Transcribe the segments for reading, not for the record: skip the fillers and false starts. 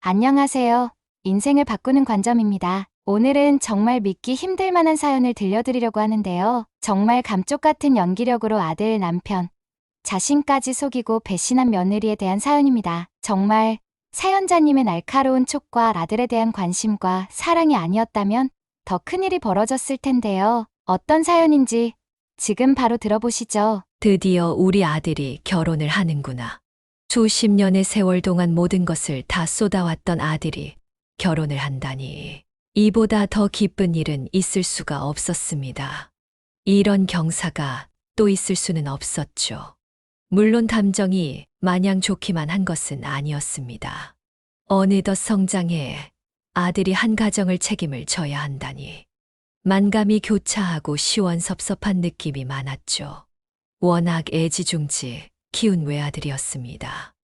안녕하세요. 인생을 바꾸는 관점입니다. 오늘은 정말 믿기 힘들 만한 사연을 들려드리려고 하는데요. 정말 감쪽 같은 연기력으로 아들, 남편, 자신까지 속이고 배신한 며느리에 대한 사연입니다. 정말 사연자님의 날카로운 촉과 아들에 대한 관심과 사랑이 아니었다면 더 큰일이 벌어졌을 텐데요. 어떤 사연인지 지금 바로 들어보시죠. 드디어 우리 아들이 결혼을 하는구나. 수십 년의 세월 동안 모든 것을 다 쏟아왔던 아들이 결혼을 한다니. 이보다 더 기쁜 일은 있을 수가 없었습니다. 이런 경사가 또 있을 수는 없었죠. 물론 감정이 마냥 좋기만 한 것은 아니었습니다. 어느덧 성장해 아들이 한 가정을 책임을 져야 한다니. 만감이 교차하고 시원섭섭한 느낌이 많았죠. 워낙 애지중지 키운 외아들이었습니다.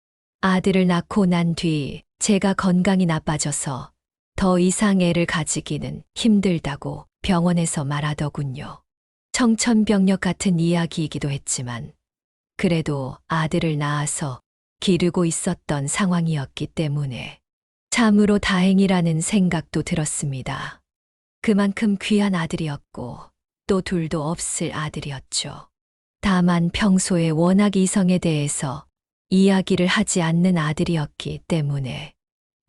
아들을 낳고 난 뒤 제가 건강이 나빠져서 더 이상 애를 가지기는 힘들다고 병원에서 말하더군요. 청천벽력 같은 이야기이기도 했지만 그래도 아들을 낳아서 기르고 있었던 상황이었기 때문에 참으로 다행이라는 생각도 들었습니다. 그만큼 귀한 아들이었고 또 둘도 없을 아들이었죠. 다만 평소에 워낙 이성에 대해서 이야기를 하지 않는 아들이었기 때문에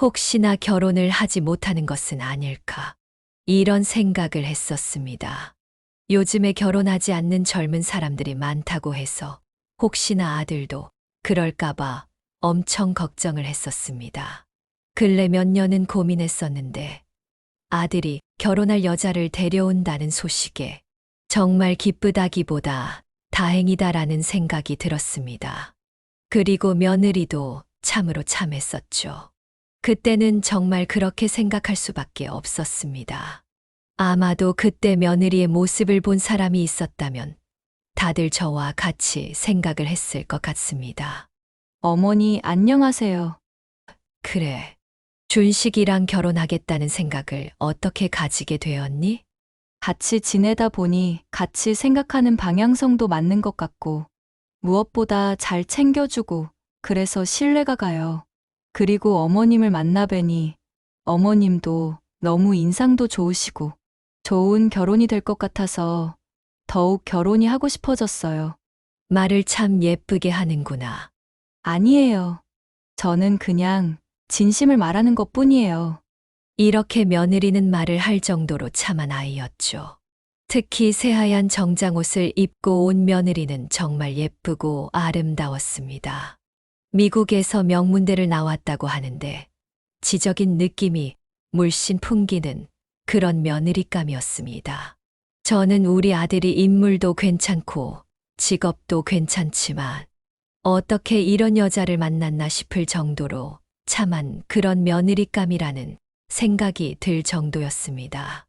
혹시나 결혼을 하지 못하는 것은 아닐까 이런 생각을 했었습니다. 요즘에 결혼하지 않는 젊은 사람들이 많다고 해서 혹시나 아들도 그럴까봐 엄청 걱정을 했었습니다. 근래 몇 년은 고민했었는데 아들이 결혼할 여자를 데려온다는 소식에 정말 기쁘다기보다 다행이다라는 생각이 들었습니다. 그리고 며느리도 참으로 참했었죠. 그때는 정말 그렇게 생각할 수밖에 없었습니다. 아마도 그때 며느리의 모습을 본 사람이 있었다면 다들 저와 같이 생각을 했을 것 같습니다. 어머니, 안녕하세요. 그래, 준식이랑 결혼하겠다는 생각을 어떻게 가지게 되었니? 같이 지내다 보니 같이 생각하는 방향성도 맞는 것 같고, 무엇보다 잘 챙겨주고, 그래서 신뢰가 가요. 그리고 어머님을 만나 뵈니, 어머님도 너무 인상도 좋으시고, 좋은 결혼이 될 것 같아서 더욱 결혼이 하고 싶어졌어요. 말을 참 예쁘게 하는구나. 아니에요. 저는 그냥 진심을 말하는 것 뿐이에요. 이렇게 며느리는 말을 할 정도로 참한 아이였죠. 특히 새하얀 정장옷을 입고 온 며느리는 정말 예쁘고 아름다웠습니다. 미국에서 명문대를 나왔다고 하는데 지적인 느낌이 물씬 풍기는 그런 며느리감이었습니다. 저는 우리 아들이 인물도 괜찮고 직업도 괜찮지만 어떻게 이런 여자를 만났나 싶을 정도로 참한 그런 며느리감이라는 생각이 들 정도였습니다.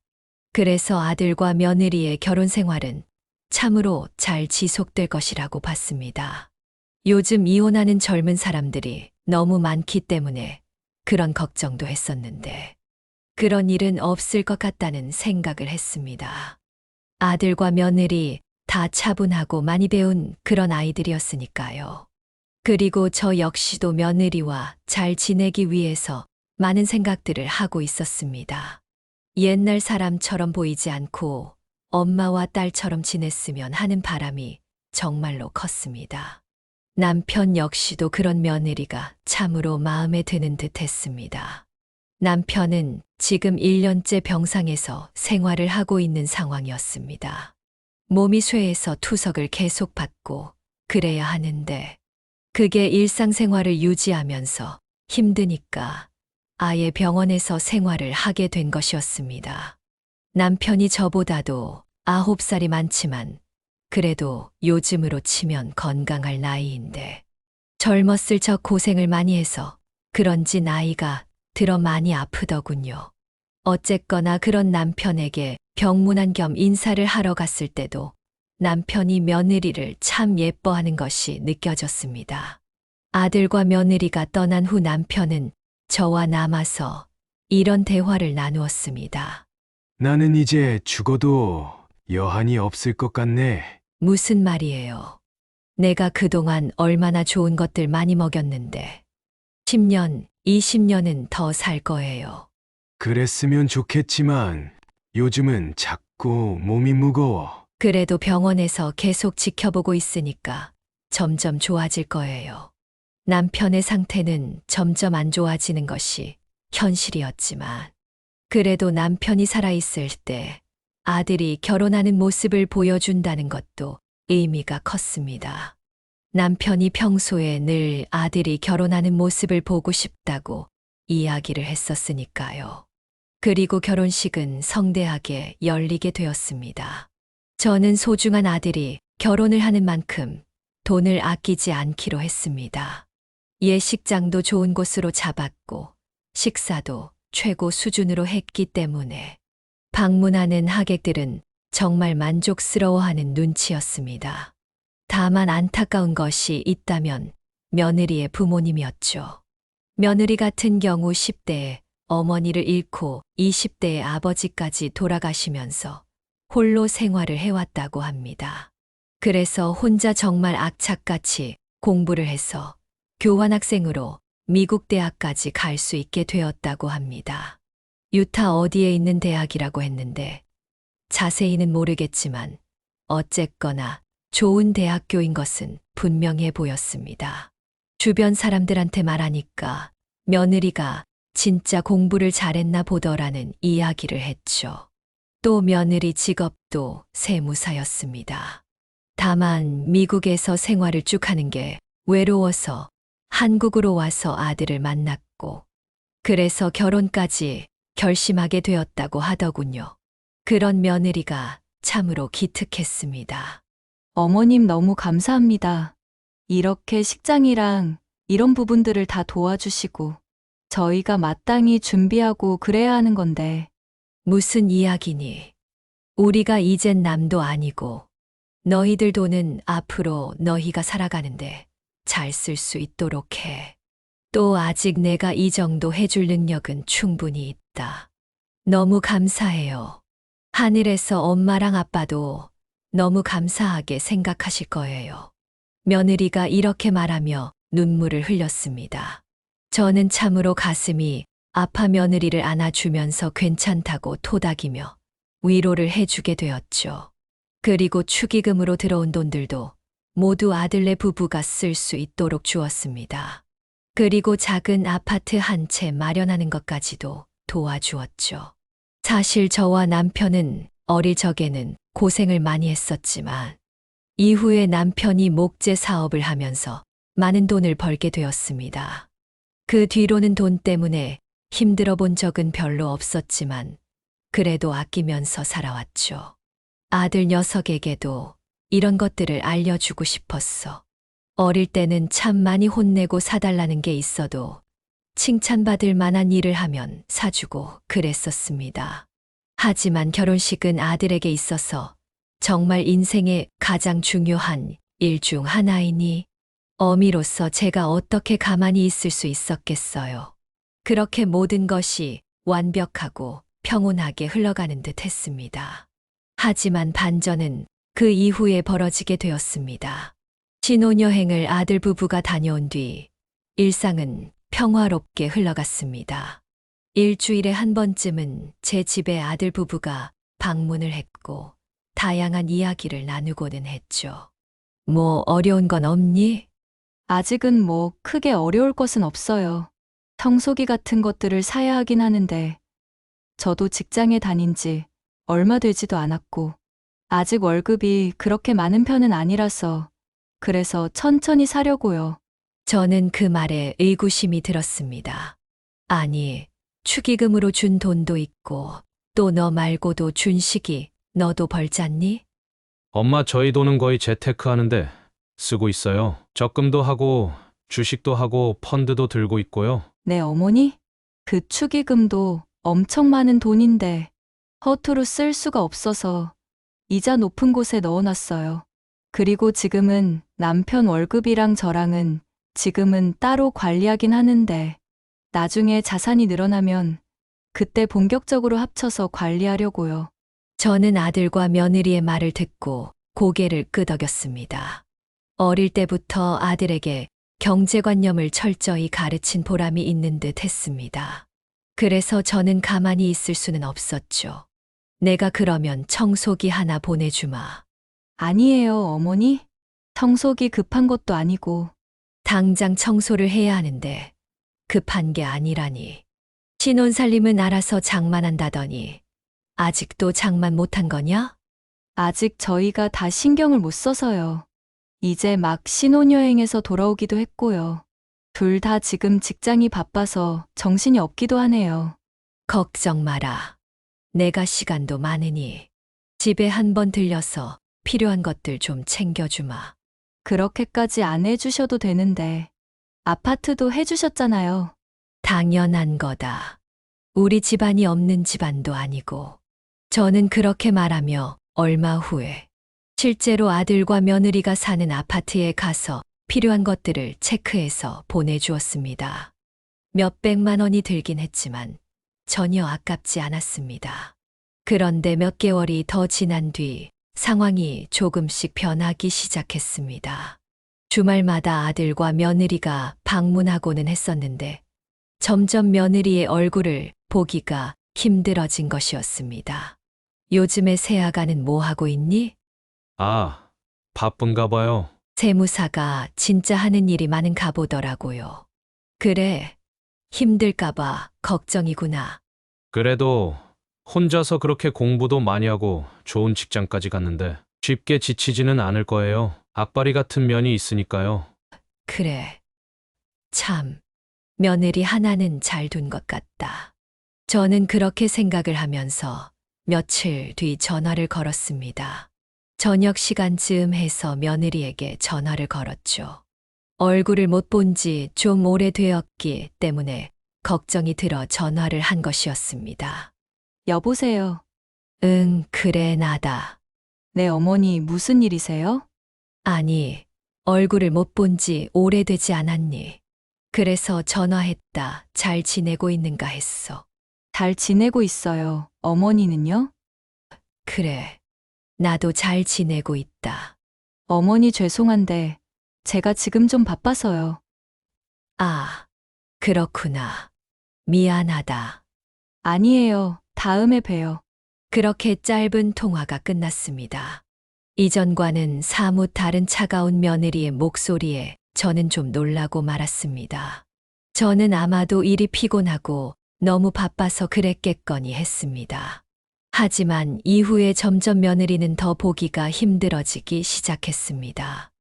그래서 아들과 며느리의 결혼 생활은 참으로 잘 지속될 것이라고 봤습니다. 요즘 이혼하는 젊은 사람들이 너무 많기 때문에 그런 걱정도 했었는데 그런 일은 없을 것 같다는 생각을 했습니다. 아들과 며느리 다 차분하고 많이 배운 그런 아이들이었으니까요. 그리고 저 역시도 며느리와 잘 지내기 위해서 많은 생각들을 하고 있었습니다. 옛날 사람처럼 보이지 않고 엄마와 딸처럼 지냈으면 하는 바람이 정말로 컸습니다. 남편 역시도 그런 며느리가 참으로 마음에 드는 듯 했습니다. 남편은 지금 1년째 병상에서 생활을 하고 있는 상황이었습니다. 몸이 쇠해서 투석을 계속 받고 그래야 하는데 그게 일상생활을 유지하면서 힘드니까 아예 병원에서 생활을 하게 된 것이었습니다. 남편이 저보다도 9살이 많지만 그래도 요즘으로 치면 건강할 나이인데 젊었을 적 고생을 많이 해서 그런지 나이가 들어 많이 아프더군요. 어쨌거나 그런 남편에게 병문안 겸 인사를 하러 갔을 때도 남편이 며느리를 참 예뻐하는 것이 느껴졌습니다. 아들과 며느리가 떠난 후 남편은 저와 남아서 이런 대화를 나누었습니다. 나는 이제 죽어도 여한이 없을 것 같네. 무슨 말이에요? 내가 그동안 얼마나 좋은 것들 많이 먹였는데 10년, 20년은 더 살 거예요. 그랬으면 좋겠지만 요즘은 자꾸 몸이 무거워. 그래도 병원에서 계속 지켜보고 있으니까 점점 좋아질 거예요. 남편의 상태는 점점 안 좋아지는 것이 현실이었지만, 그래도 남편이 살아있을 때 아들이 결혼하는 모습을 보여준다는 것도 의미가 컸습니다. 남편이 평소에 늘 아들이 결혼하는 모습을 보고 싶다고 이야기를 했었으니까요. 그리고 결혼식은 성대하게 열리게 되었습니다. 저는 소중한 아들이 결혼을 하는 만큼 돈을 아끼지 않기로 했습니다. 예식장도 좋은 곳으로 잡았고 식사도 최고 수준으로 했기 때문에 방문하는 하객들은 정말 만족스러워하는 눈치였습니다. 다만 안타까운 것이 있다면 며느리의 부모님이었죠. 며느리 같은 경우 10대에 어머니를 잃고 20대의 아버지까지 돌아가시면서 홀로 생활을 해왔다고 합니다. 그래서 혼자 정말 악착같이 공부를 해서 교환학생으로 미국 대학까지 갈 수 있게 되었다고 합니다. 유타 어디에 있는 대학이라고 했는데 자세히는 모르겠지만 어쨌거나 좋은 대학교인 것은 분명해 보였습니다. 주변 사람들한테 말하니까 며느리가 진짜 공부를 잘했나 보더라는 이야기를 했죠. 또 며느리 직업도 세무사였습니다. 다만 미국에서 생활을 쭉 하는 게 외로워서 한국으로 와서 아들을 만났고 그래서 결혼까지 결심하게 되었다고 하더군요. 그런 며느리가 참으로 기특했습니다. 어머님 너무 감사합니다. 이렇게 식장이랑 이런 부분들을 다 도와주시고 저희가 마땅히 준비하고 그래야 하는 건데 무슨 이야기니? 우리가 이젠 남도 아니고 너희들 돈은 앞으로 너희가 살아가는데 잘 쓸 수 있도록 해. 또 아직 내가 이 정도 해줄 능력은 충분히 있다. 너무 감사해요. 하늘에서 엄마랑 아빠도 너무 감사하게 생각하실 거예요. 며느리가 이렇게 말하며 눈물을 흘렸습니다. 저는 참으로 가슴이 아파 며느리를 안아주면서 괜찮다고 토닥이며 위로를 해주게 되었죠. 그리고 축의금으로 들어온 돈들도 모두 아들네 부부가 쓸 수 있도록 주었습니다. 그리고 작은 아파트 한 채 마련하는 것까지도 도와주었죠. 사실 저와 남편은 어릴 적에는 고생을 많이 했었지만 이후에 남편이 목재 사업을 하면서 많은 돈을 벌게 되었습니다. 그 뒤로는 돈 때문에 힘들어 본 적은 별로 없었지만 그래도 아끼면서 살아왔죠. 아들 녀석에게도 이런 것들을 알려주고 싶었어. 어릴 때는 참 많이 혼내고 사달라는 게 있어도 칭찬받을 만한 일을 하면 사주고 그랬었습니다. 하지만 결혼식은 아들에게 있어서 정말 인생의 가장 중요한 일 중 하나이니 어미로서 제가 어떻게 가만히 있을 수 있었겠어요. 그렇게 모든 것이 완벽하고 평온하게 흘러가는 듯 했습니다. 하지만 반전은 그 이후에 벌어지게 되었습니다. 신혼여행을 아들 부부가 다녀온 뒤 일상은 평화롭게 흘러갔습니다. 일주일에 한 번쯤은 제 집에 아들 부부가 방문을 했고 다양한 이야기를 나누고는 했죠. 뭐 어려운 건 없니? 아직은 뭐 크게 어려울 것은 없어요. 청소기 같은 것들을 사야 하긴 하는데 저도 직장에 다닌 지 얼마 되지도 않았고 아직 월급이 그렇게 많은 편은 아니라서 그래서 천천히 사려고요. 저는 그 말에 의구심이 들었습니다. 아니, 축의금으로 준 돈도 있고 또 너 말고도 준식이 너도 벌잖니? 엄마 저희 돈은 거의 재테크 하는데 쓰고 있어요. 적금도 하고 주식도 하고 펀드도 들고 있고요. 네, 어머니? 그 축의금도 엄청 많은 돈인데 허투루 쓸 수가 없어서 이자 높은 곳에 넣어놨어요. 그리고 지금은 남편 월급이랑 저랑은 지금은 따로 관리하긴 하는데 나중에 자산이 늘어나면 그때 본격적으로 합쳐서 관리하려고요. 저는 아들과 며느리의 말을 듣고 고개를 끄덕였습니다. 어릴 때부터 아들에게 경제관념을 철저히 가르친 보람이 있는 듯 했습니다. 그래서 저는 가만히 있을 수는 없었죠. 내가 그러면 청소기 하나 보내주마. 아니에요, 어머니. 청소기 급한 것도 아니고. 당장 청소를 해야 하는데 급한 게 아니라니. 신혼살림은 알아서 장만한다더니 아직도 장만 못한 거냐? 아직 저희가 다 신경을 못 써서요. 이제 막 신혼여행에서 돌아오기도 했고요. 둘 다 지금 직장이 바빠서 정신이 없기도 하네요. 걱정 마라. 내가 시간도 많으니 집에 한번 들려서 필요한 것들 좀 챙겨주마. 그렇게까지 안 해주셔도 되는데. 아파트도 해주셨잖아요. 당연한 거다. 우리 집안이 없는 집안도 아니고. 저는 그렇게 말하며 얼마 후에 실제로 아들과 며느리가 사는 아파트에 가서 필요한 것들을 체크해서 보내주었습니다. 몇백만 원이 들긴 했지만 전혀 아깝지 않았습니다. 그런데 몇 개월이 더 지난 뒤 상황이 조금씩 변하기 시작했습니다. 주말마다 아들과 며느리가 방문하고는 했었는데 점점 며느리의 얼굴을 보기가 힘들어진 것이었습니다. 요즘에 새아가는 뭐 하고 있니? 아, 바쁜가 봐요. 세무사가 진짜 하는 일이 많은가 보더라고요. 그래, 힘들까봐 걱정이구나. 그래도 혼자서 그렇게 공부도 많이 하고 좋은 직장까지 갔는데 쉽게 지치지는 않을 거예요. 악바리 같은 면이 있으니까요. 그래. 참, 며느리 하나는 잘 둔 것 같다. 저는 그렇게 생각을 하면서 며칠 뒤 전화를 걸었습니다. 저녁 시간쯤 해서 며느리에게 전화를 걸었죠. 얼굴을 못 본 지 좀 오래되었기 때문에 걱정이 들어 전화를 한 것이었습니다. 여보세요. 응, 그래, 나다. 네, 어머니 무슨 일이세요? 아니, 얼굴을 못 본 지 오래되지 않았니? 그래서 전화했다. 잘 지내고 있는가 했어. 잘 지내고 있어요. 어머니는요? 그래, 나도 잘 지내고 있다. 어머니 죄송한데 제가 지금 좀 바빠서요. 아, 그렇구나. 미안하다. 아니에요. 다음에 봬요. 그렇게 짧은 통화가 끝났습니다. 이전과는 사뭇 다른 차가운 며느리의 목소리에 저는 좀 놀라고 말았습니다. 저는 아마도 일이 피곤하고 너무 바빠서 그랬겠거니 했습니다. 하지만 이후에 점점 며느리는 더 보기가 힘들어지기 시작했습니다.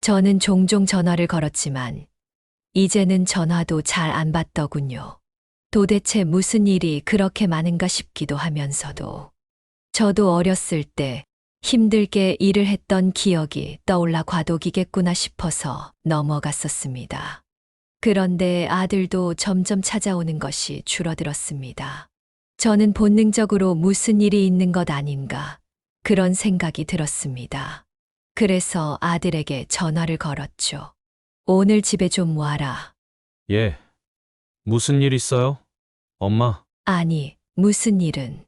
저는 종종 전화를 걸었지만 이제는 전화도 잘 안 받더군요. 도대체 무슨 일이 그렇게 많은가 싶기도 하면서도 저도 어렸을 때 힘들게 일을 했던 기억이 떠올라 과도기겠구나 싶어서 넘어갔었습니다. 그런데 아들도 점점 찾아오는 것이 줄어들었습니다. 저는 본능적으로 무슨 일이 있는 것 아닌가 그런 생각이 들었습니다. 그래서 아들에게 전화를 걸었죠. 오늘 집에 좀 와라. 예. 무슨 일 있어요? 엄마, 아니, 무슨 일은?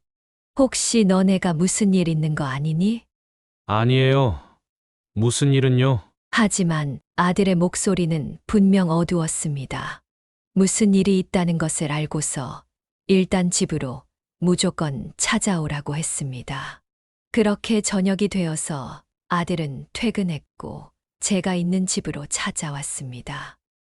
혹시 너네가 무슨 일 있는 거 아니니? 아니에요. 무슨 일은요? 하지만 아들의 목소리는 분명 어두웠습니다. 무슨 일이 있다는 것을 알고서 일단 집으로 무조건 찾아오라고 했습니다. 그렇게 저녁이 되어서 아들은 퇴근했고 제가 있는 집으로 찾아왔습니다.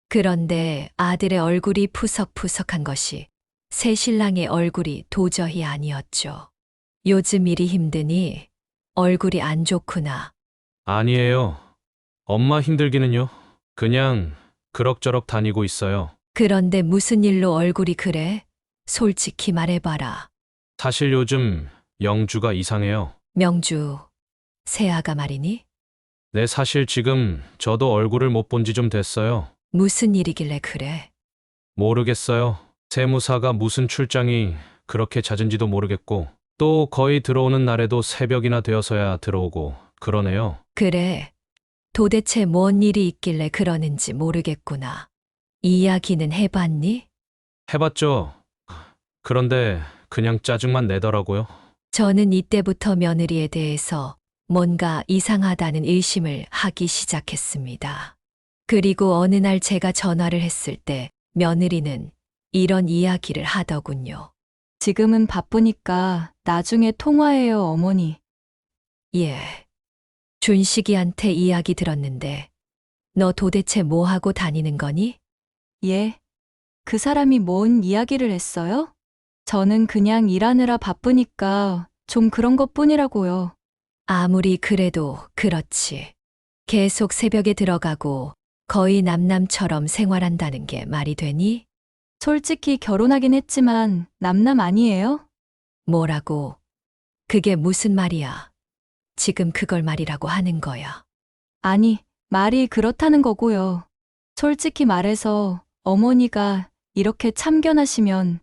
그런데 아들의 얼굴이 푸석푸석한 것이 새신랑의 얼굴이 도저히 아니었죠. 요즘 일이 힘드니 얼굴이 안 좋구나. 아니에요. 엄마 힘들기는요. 그냥 그럭저럭 다니고 있어요. 그런데 무슨 일로 얼굴이 그래? 솔직히 말해봐라. 사실 요즘 영주가 이상해요. 명주, 새아가 말이니? 네, 사실 지금 저도 얼굴을 못 본 지 좀 됐어요. 무슨 일이길래 그래? 모르겠어요. 세무사가 무슨 출장이 그렇게 잦은지도 모르겠고, 또 거의 들어오는 날에도 새벽이나 되어서야 들어오고 그러네요. 그래. 도대체 뭔 일이 있길래 그러는지 모르겠구나. 이야기는 해봤니? 해봤죠. 그런데 그냥 짜증만 내더라고요. 저는 이때부터 며느리에 대해서 뭔가 이상하다는 의심을 하기 시작했습니다. 그리고 어느 날 제가 전화를 했을 때 며느리는 이런 이야기를 하더군요. 지금은 바쁘니까 나중에 통화해요, 어머니. 예. 준식이한테 이야기 들었는데 너 도대체 뭐 하고 다니는 거니? 예. 그 사람이 뭔 이야기를 했어요? 저는 그냥 일하느라 바쁘니까 좀 그런 것 뿐이라고요. 아무리 그래도 그렇지. 계속 새벽에 들어가고 거의 남남처럼 생활한다는 게 말이 되니? 솔직히 결혼하긴 했지만 남남 아니에요? 뭐라고? 그게 무슨 말이야? 지금 그걸 말이라고 하는 거야. 아니, 말이 그렇다는 거고요. 솔직히 말해서 어머니가 이렇게 참견하시면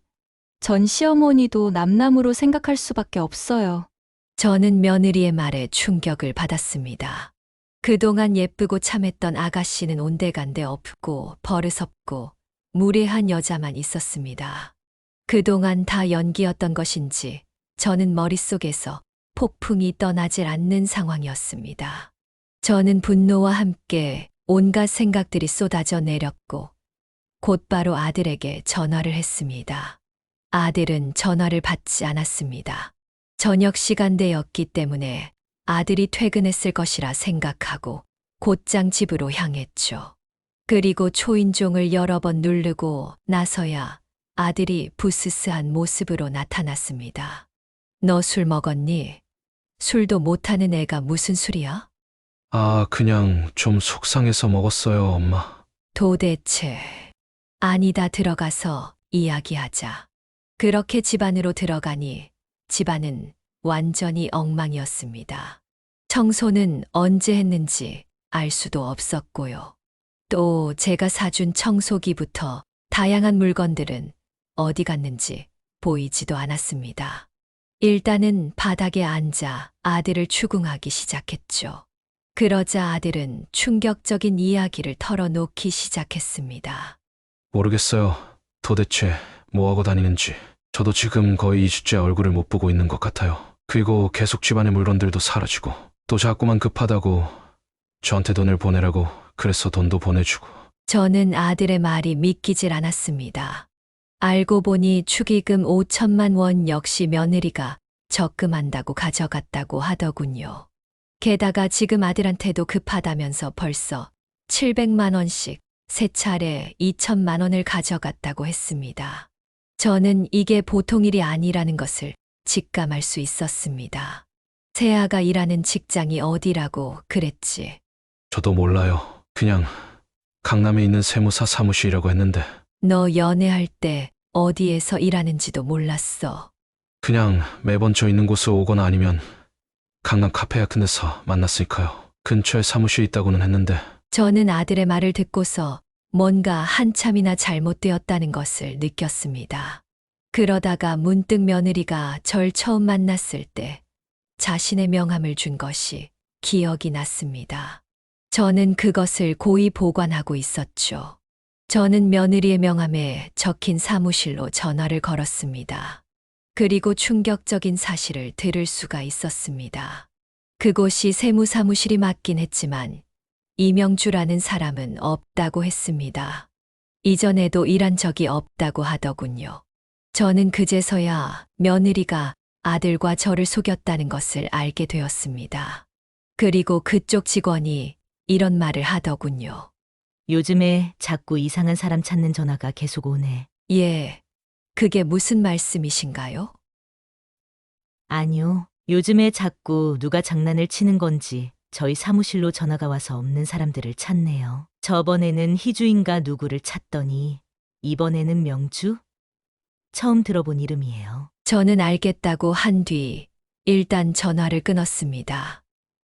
전 시어머니도 남남으로 생각할 수밖에 없어요. 저는 며느리의 말에 충격을 받았습니다. 그동안 예쁘고 참했던 아가씨는 온데간데 없고 버릇없고 무례한 여자만 있었습니다. 그동안 다 연기였던 것인지 저는 머릿속에서 폭풍이 떠나질 않는 상황이었습니다. 저는 분노와 함께 온갖 생각들이 쏟아져 내렸고 곧바로 아들에게 전화를 했습니다. 아들은 전화를 받지 않았습니다. 저녁 시간대였기 때문에 아들이 퇴근했을 것이라 생각하고 곧장 집으로 향했죠. 그리고 초인종을 여러 번 누르고 나서야 아들이 부스스한 모습으로 나타났습니다. 너 술 먹었니? 술도 못하는 애가 무슨 술이야? 아, 그냥 좀 속상해서 먹었어요, 엄마. 도대체. 아니다, 들어가서 이야기하자. 그렇게 집 안으로 들어가니 집안은 완전히 엉망이었습니다. 청소는 언제 했는지 알 수도 없었고요. 또 제가 사준 청소기부터 다양한 물건들은 어디 갔는지 보이지도 않았습니다. 일단은 바닥에 앉아 아들을 추궁하기 시작했죠. 그러자 아들은 충격적인 이야기를 털어놓기 시작했습니다. 모르겠어요. 도대체 뭐하고 다니는지. 저도 지금 거의 2주째 얼굴을 못 보고 있는 것 같아요. 그리고 계속 집안의 물건들도 사라지고 또 자꾸만 급하다고 저한테 돈을 보내라고 그래서 돈도 보내주고. 저는 아들의 말이 믿기질 않았습니다. 알고 보니 축의금 5천만 원 역시 며느리가 적금한다고 가져갔다고 하더군요. 게다가 지금 아들한테도 급하다면서 벌써 700만 원씩 세 차례 2천만 원을 가져갔다고 했습니다. 저는 이게 보통 일이 아니라는 것을 직감할 수 있었습니다. 세아가 일하는 직장이 어디라고 그랬지? 저도 몰라요. 그냥 강남에 있는 세무사 사무실이라고 했는데 너 연애할 때 어디에서 일하는지도 몰랐어. 그냥 매번 저 있는 곳에 오거나 아니면 강남 카페 같은 데서 만났으니까요. 근처에 사무실이 있다고는 했는데 저는 아들의 말을 듣고서 뭔가 한참이나 잘못되었다는 것을 느꼈습니다. 그러다가 문득 며느리가 절 처음 만났을 때 자신의 명함을 준 것이 기억이 났습니다. 저는 그것을 고이 보관하고 있었죠. 저는 며느리의 명함에 적힌 사무실로 전화를 걸었습니다. 그리고 충격적인 사실을 들을 수가 있었습니다. 그곳이 세무사무실이 맞긴 했지만 이명주라는 사람은 없다고 했습니다. 이전에도 일한 적이 없다고 하더군요. 저는 그제서야 며느리가 아들과 저를 속였다는 것을 알게 되었습니다. 그리고 그쪽 직원이 이런 말을 하더군요. 요즘에 자꾸 이상한 사람 찾는 전화가 계속 오네. 예, 그게 무슨 말씀이신가요? 아니요. 요즘에 자꾸 누가 장난을 치는 건지 저희 사무실로 전화가 와서 없는 사람들을 찾네요. 저번에는 희주인가 누구를 찾더니 이번에는 명주? 처음 들어본 이름이에요. 저는 알겠다고 한 뒤 일단 전화를 끊었습니다.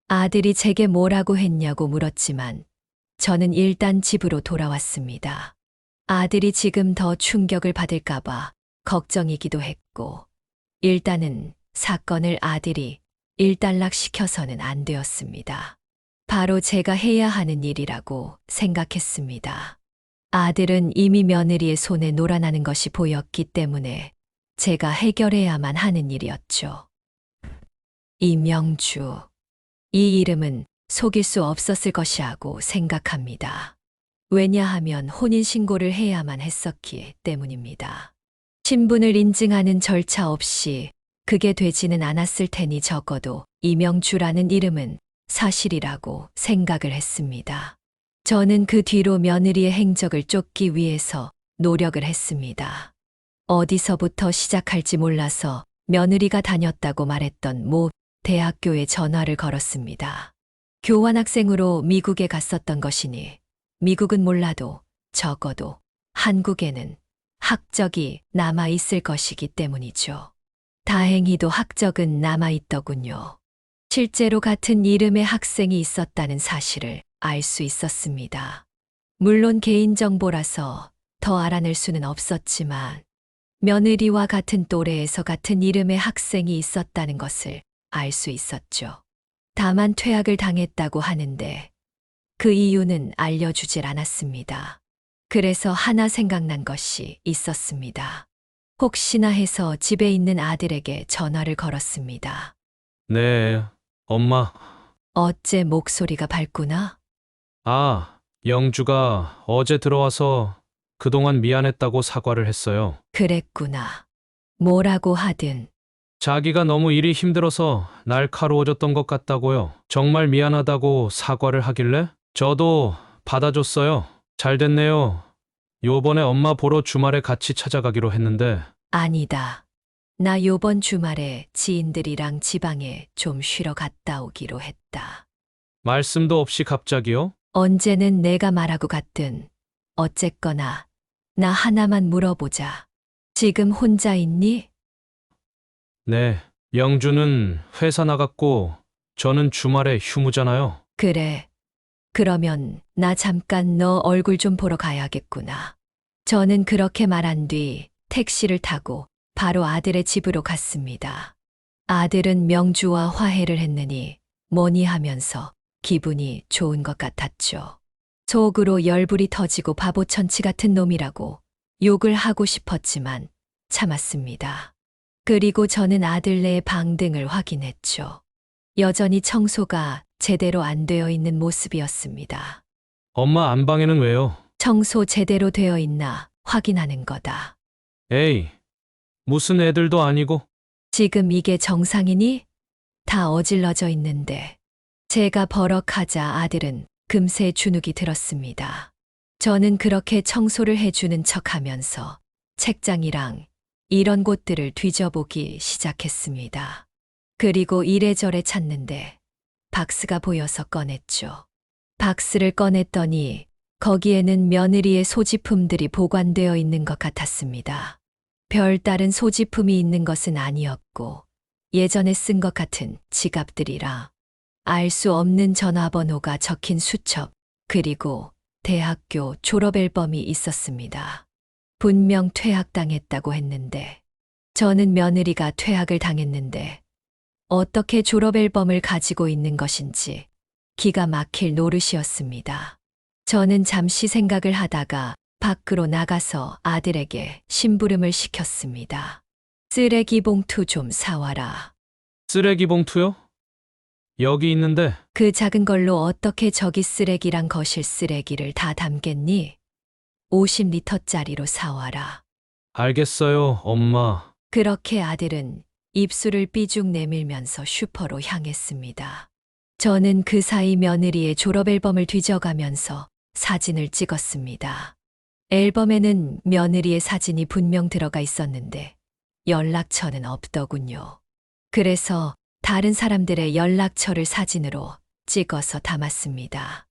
아들이 제게 뭐라고 했냐고 물었지만 저는 일단 집으로 돌아왔습니다. 아들이 지금 더 충격을 받을까봐 걱정이기도 했고 일단은 사건을 아들이 일단락시켜서는 안 되었습니다. 바로 제가 해야 하는 일이라고 생각했습니다. 아들은 이미 며느리의 손에 놀아나는 것이 보였기 때문에 제가 해결해야만 하는 일이었죠. 이명주. 이 이름은 속일 수 없었을 것이라고 생각합니다. 왜냐하면 혼인신고를 해야만 했었기 때문입니다. 신분을 인증하는 절차 없이 그게 되지는 않았을 테니 적어도 이명주라는 이름은 사실이라고 생각을 했습니다. 저는 그 뒤로 며느리의 행적을 쫓기 위해서 노력을 했습니다. 어디서부터 시작할지 몰라서 며느리가 다녔다고 말했던 모 대학교에 전화를 걸었습니다. 교환학생으로 미국에 갔었던 것이니 미국은 몰라도 적어도 한국에는 학적이 남아있을 것이기 때문이죠. 다행히도 학적은 남아있더군요. 실제로 같은 이름의 학생이 있었다는 사실을 알 수 있었습니다. 물론 개인정보라서 더 알아낼 수는 없었지만 며느리와 같은 또래에서 같은 이름의 학생이 있었다는 것을 알 수 있었죠. 다만 퇴학을 당했다고 하는데 그 이유는 알려주질 않았습니다. 그래서 하나 생각난 것이 있었습니다. 혹시나 해서 집에 있는 아들에게 전화를 걸었습니다. 네, 엄마. 어째 목소리가 밝구나? 아, 영주가 어제 들어와서 그동안 미안했다고 사과를 했어요. 그랬구나. 뭐라고 하든 자기가 너무 일이 힘들어서 날카로워졌던 것 같다고요. 정말 미안하다고 사과를 하길래 저도 받아줬어요. 잘 됐네요. 요번에 엄마 보러 주말에 같이 찾아가기로 했는데 아니다. 나 요번 주말에 지인들이랑 지방에 좀 쉬러 갔다 오기로 했다. 말씀도 없이 갑자기요? 언제는 내가 말하고 갔든 어쨌거나 나 하나만 물어보자. 지금 혼자 있니? 네, 영주는 회사 나갔고 저는 주말에 휴무잖아요. 그래. 그러면 나 잠깐 너 얼굴 좀 보러 가야겠구나. 저는 그렇게 말한 뒤 택시를 타고 바로 아들의 집으로 갔습니다. 아들은 명주와 화해를 했느니 뭐니 하면서 기분이 좋은 것 같았죠. 속으로 열불이 터지고 바보천치 같은 놈이라고 욕을 하고 싶었지만 참았습니다. 그리고 저는 아들네의 방등을 확인했죠. 여전히 청소가 제대로 안 되어 있는 모습이었습니다. 엄마 안방에는 왜요? 청소 제대로 되어 있나 확인하는 거다. 에이, 무슨 애들도 아니고. 지금 이게 정상이니? 다 어질러져 있는데. 제가 버럭하자 아들은 금세 주눅이 들었습니다. 저는 그렇게 청소를 해주는 척 하면서 책장이랑 이런 곳들을 뒤져보기 시작했습니다. 그리고 이래저래 찾는데 박스가 보여서 꺼냈죠. 박스를 꺼냈더니 거기에는 며느리의 소지품들이 보관되어 있는 것 같았습니다. 별다른 소지품이 있는 것은 아니었고 예전에 쓴 것 같은 지갑들이라 알 수 없는 전화번호가 적힌 수첩 그리고 대학교 졸업 앨범이 있었습니다. 분명 퇴학당했다고 했는데 저는 며느리가 퇴학을 당했는데 어떻게 졸업 앨범을 가지고 있는 것인지 기가 막힐 노릇이었습니다. 저는 잠시 생각을 하다가 밖으로 나가서 아들에게 심부름을 시켰습니다. 쓰레기 봉투 좀 사와라. 쓰레기 봉투요? 여기 있는데. 그 작은 걸로 어떻게 저기 쓰레기랑 거실 쓰레기를 다 담겠니? 50리터짜리로 사와라. 알겠어요, 엄마. 그렇게 아들은 입술을 삐죽 내밀면서 슈퍼로 향했습니다. 저는 그 사이 며느리의 졸업 앨범을 뒤져가면서 사진을 찍었습니다. 앨범에는 며느리의 사진이 분명 들어가 있었는데 연락처는 없더군요. 그래서 다른 사람들의 연락처를 사진으로 찍어서 담았습니다.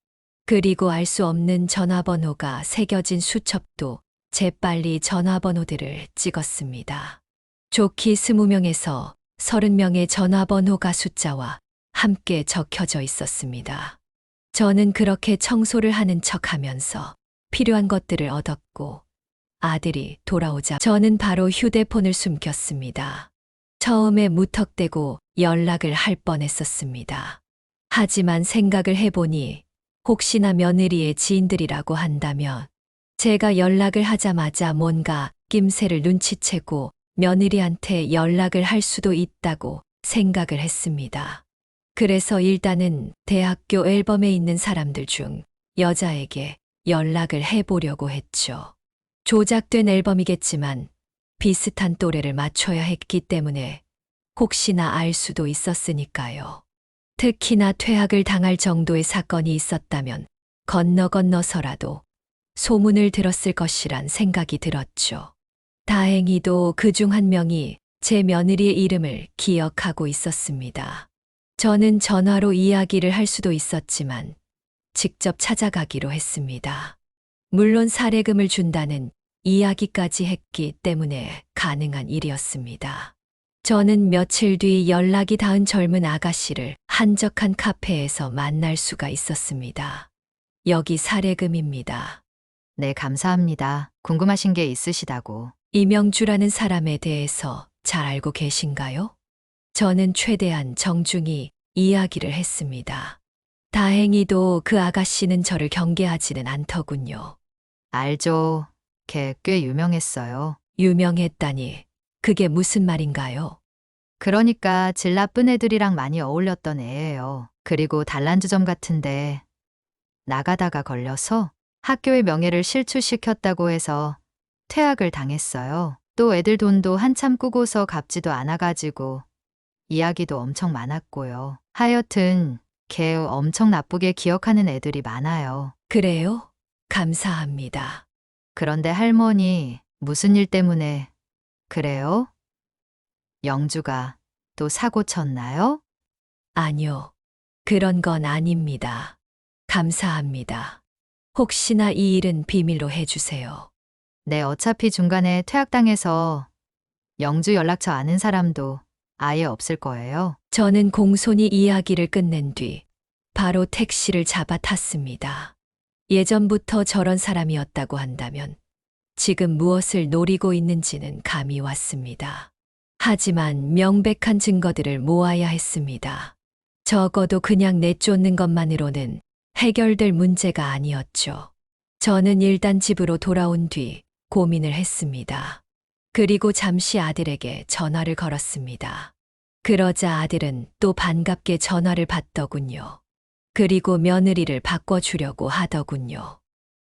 그리고 알 수 없는 전화번호가 새겨진 수첩도 재빨리 전화번호들을 찍었습니다. 좋기 20명에서 30명의 전화번호가 숫자와 함께 적혀져 있었습니다. 저는 그렇게 청소를 하는 척 하면서 필요한 것들을 얻었고 아들이 돌아오자 저는 바로 휴대폰을 숨겼습니다. 처음에 무턱대고 연락을 할 뻔했었습니다. 하지만 생각을 해보니 혹시나 며느리의 지인들이라고 한다면 제가 연락을 하자마자 뭔가 낌새를 눈치채고 며느리한테 연락을 할 수도 있다고 생각을 했습니다. 그래서 일단은 대학교 앨범에 있는 사람들 중 여자에게 연락을 해보려고 했죠. 조작된 앨범이겠지만 비슷한 또래를 맞춰야 했기 때문에 혹시나 알 수도 있었으니까요. 특히나 퇴학을 당할 정도의 사건이 있었다면 건너서라도 소문을 들었을 것이란 생각이 들었죠. 다행히도 그중 한 명이 제 며느리의 이름을 기억하고 있었습니다. 저는 전화로 이야기를 할 수도 있었지만 직접 찾아가기로 했습니다. 물론 사례금을 준다는 이야기까지 했기 때문에 가능한 일이었습니다. 저는 며칠 뒤 연락이 닿은 젊은 아가씨를 한적한 카페에서 만날 수가 있었습니다. 여기 사례금입니다. 네, 감사합니다. 궁금하신 게 있으시다고. 이명주라는 사람에 대해서 잘 알고 계신가요? 저는 최대한 정중히 이야기를 했습니다. 다행히도 그 아가씨는 저를 경계하지는 않더군요. 알죠. 걔 꽤 유명했어요. 유명했다니, 그게 무슨 말인가요? 그러니까 질 나쁜 애들이랑 많이 어울렸던 애예요. 그리고 단란주점 같은데 나가다가 걸려서 학교의 명예를 실추시켰다고 해서 퇴학을 당했어요. 또 애들 돈도 한참 꾸고서 갚지도 않아가지고 이야기도 엄청 많았고요. 하여튼 걔 엄청 나쁘게 기억하는 애들이 많아요. 그래요? 감사합니다. 그런데 할머니, 무슨 일 때문에 그래요? 영주가 또 사고 쳤나요? 아니요. 그런 건 아닙니다. 감사합니다. 혹시나 이 일은 비밀로 해주세요. 네, 어차피 중간에 퇴학당해서 영주 연락처 아는 사람도 아예 없을 거예요. 저는 공손히 이야기를 끝낸 뒤 바로 택시를 잡아 탔습니다. 예전부터 저런 사람이었다고 한다면 지금 무엇을 노리고 있는지는 감이 왔습니다. 하지만 명백한 증거들을 모아야 했습니다. 적어도 그냥 내쫓는 것만으로는 해결될 문제가 아니었죠. 저는 일단 집으로 돌아온 뒤 고민을 했습니다. 그리고 잠시 아들에게 전화를 걸었습니다. 그러자 아들은 또 반갑게 전화를 받더군요. 그리고 며느리를 바꿔주려고 하더군요.